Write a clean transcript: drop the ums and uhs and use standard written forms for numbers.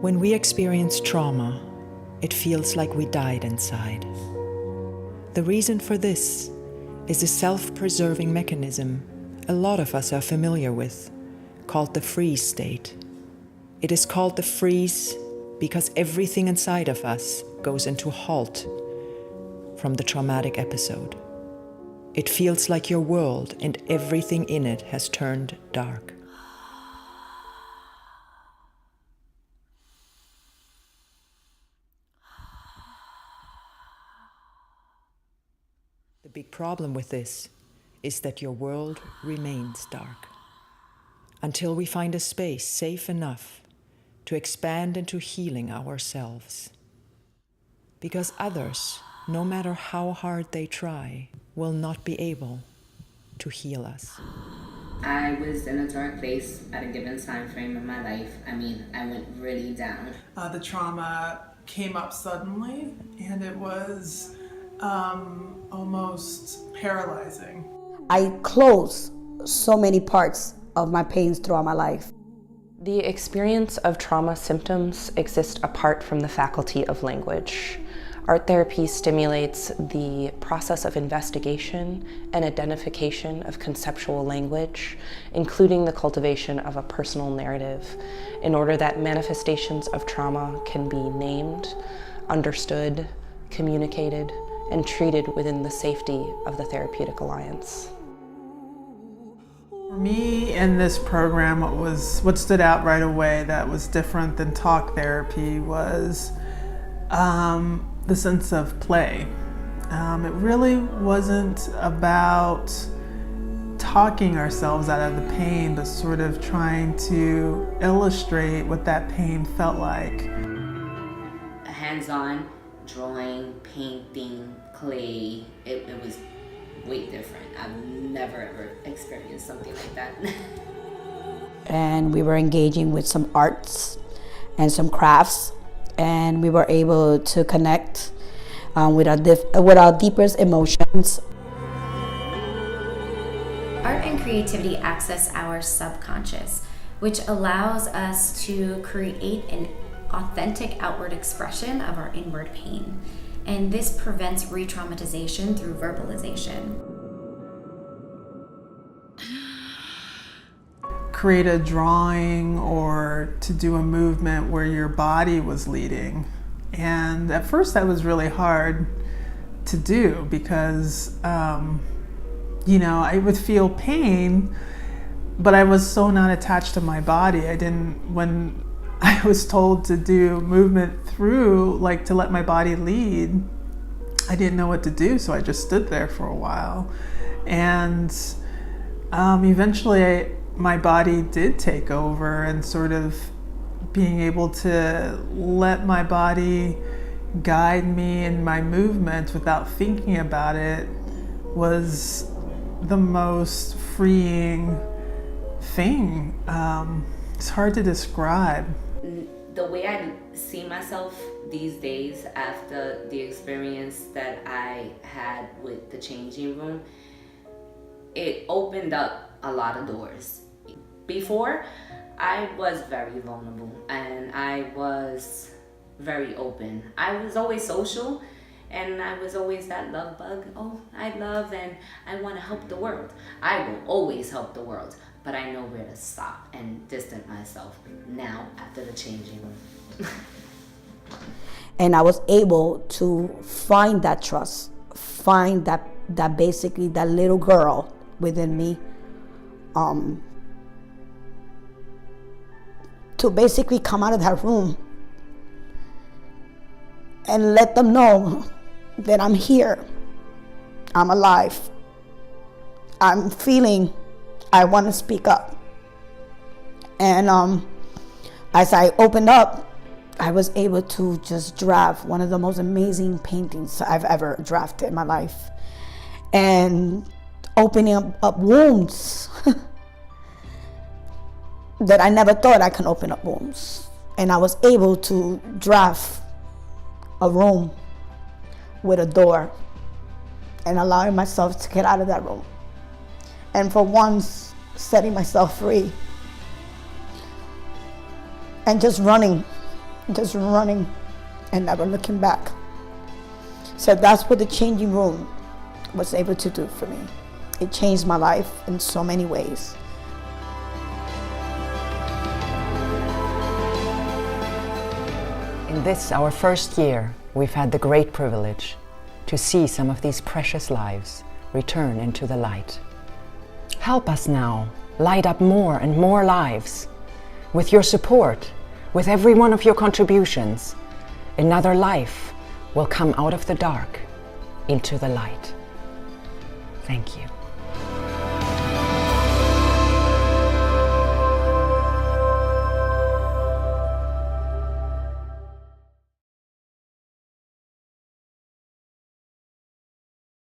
When we experience trauma, it feels like we died inside. The reason for this is a self-preserving mechanism a lot of us are familiar with, called the freeze state. It is called the freeze because everything inside of us goes into halt from the traumatic episode. It feels like your world and everything in it has turned dark. The big problem with this is that your world remains dark until we find a space safe enough to expand into healing ourselves. Because others, no matter how hard they try, will not be able to heal us. I was in a dark place at a given time frame in my life. I went really down. The trauma came up suddenly, and it was almost paralyzing. I closed so many parts of my pains throughout my life. The experience of trauma symptoms exists apart from the faculty of language. Art therapy stimulates the process of investigation and identification of conceptual language, including the cultivation of a personal narrative, in order that manifestations of trauma can be named, understood, communicated, and treated within the safety of the therapeutic alliance. For me, in this program, what stood out right away that was different than talk therapy was the sense of play. It really wasn't about talking ourselves out of the pain, but sort of trying to illustrate what that pain felt like. Hands-on, drawing, painting, clay, it was way different. I've never ever experienced something like that. And we were engaging with some arts and some crafts, and we were able to connect with our deepest emotions. Art and creativity access our subconscious, which allows us to create an authentic outward expression of our inward pain. And this prevents re-traumatization through verbalization. Create a drawing or to do a movement where your body was leading. And at first that was really hard to do because, I would feel pain, but I was so not attached to my body. When I was told to do movement through, like to let my body lead, I didn't know what to do, so I just stood there for a while. And eventually my body did take over, and sort of being able to let my body guide me in my movement without thinking about it was the most freeing thing. It's hard to describe. The way I see myself these days after the experience that I had with the changing room, it opened up a lot of doors. Before, I was very vulnerable and I was very open. I was always social and I was always that love bug. Oh, I love and I want to help the world. I will always help the world. But I know where to stop and distance myself now after the changing room. And I was able to find that trust, find that basically that little girl within me, to basically come out of that room and let them know that I'm here, I'm alive, I'm feeling, I want to speak up. And as I opened up, I was able to just draft one of the most amazing paintings I've ever drafted in my life. And opening up wounds that I never thought I could open up wounds. And I was able to draft a room with a door and allowing myself to get out of that room. And for once, setting myself free and just running just running and never looking back. So that's what the changing room was able to do for me. It changed my life in so many ways. In this, our first year, we've had the great privilege to see some of these precious lives return into the light. Help us now light up more and more lives. With your support, with every one of your contributions, another life will come out of the dark into the light. Thank you.